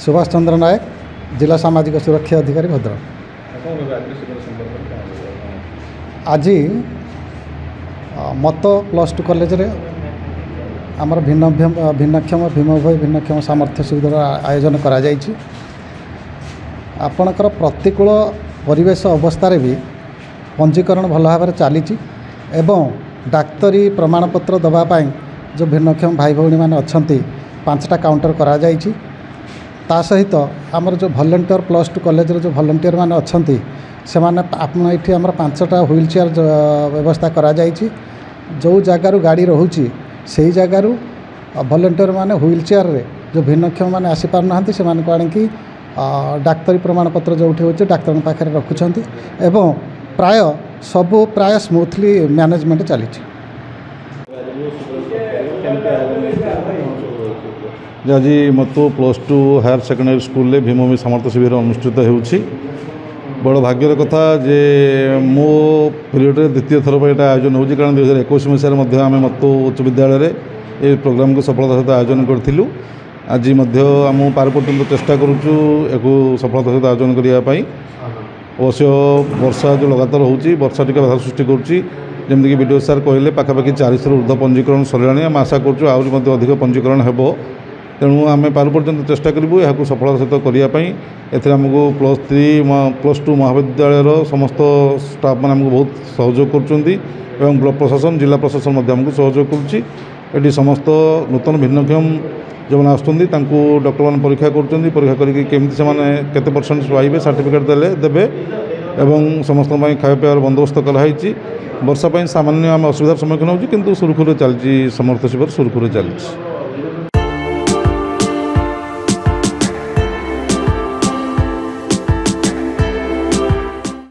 सुभाष चंद्र नायक, जिला सामाजिक सुरक्षा अधिकारी भद्रक। आज मत +2 कॉलेज रे आमर भिन्नक्षम भीमभोई भिन्नक्षम सामर्थ्य शिविर आयोजन करा जायछि। आपणकर प्रतिकूल परिवेश अवस्था भी पंजीकरण भल भाव चली एवं डाक्तरी प्रमाणपत्र दवापाई जो भिन्नक्षम भाई भौणी मैंने अच्छा 5टा काउंटर करा जायछि। ता सहित आमर जो भलेंटियर +2 कॉलेज जो भलेंटियर मैंने अच्छा से ये आमर 5टा व्हील चेयर व्यवस्था करा जायछि। जो जगार गाड़ी रोचे से जगार भलेंटियर मैंने व्हील चेयर रे जो भिन्नक्षम मैंने आसीपार ना से आणिकी डाक्तरी प्रमाणपत्र जो हो डाक्तर पाखे रखुंट एवं प्राय स्मूथली मैनेजमेंट चली। आज मत +2 हायर सेकेंडरी स्कूल भीमभोई सामर्थ्य शिविर अनुष्ठित होउछि। बड़ भाग्यर कथा जे मो पीरियड द्वितीय थर पर यहाँ आयोजन होउछि, कारण 2021 मसीह आम मत उच्च विद्यालय ये प्रोग्राम को सफलता सहित आयोजन करूँ। आज आम पार पर्यंत चेष्टा करूँ एक सफलता सहित आयोजन करने। अवश्य वर्षा जो लगातार होउछि वर्षा टिके बाधा सृष्टि करुँच। वीडियो सार कहले पाखापाखि 400 ऊर्ध्व पंजीकरण सरला। आम आशा करूँ आहरी अधिक पंजीकरण हेबो। तेणु आम पार पर्यंत चेष्टा करूँ यहाँ सफलता सहित करने। एमको +2 महाविद्यालय समस्त स्टाफ मैंने आमको बहुत सहयोग कर ब्लॉक प्रशासन जिला प्रशासन आमको सहयोग कर समस्त नूतन भिन्नक्षम जो मैंने आसुँच डॉक्टर मैंने परीक्षा परीक्षा करके केते % पाइबे सर्टिफिकेट देवे एवं समस्त खाया पीवार बंदोबस्त कराई। वर्षा सामान्य आम असुविधार सम्मुखीन होती किंतु सुरखुरे चलती समर्थ शिविर सुरखुरे चलती।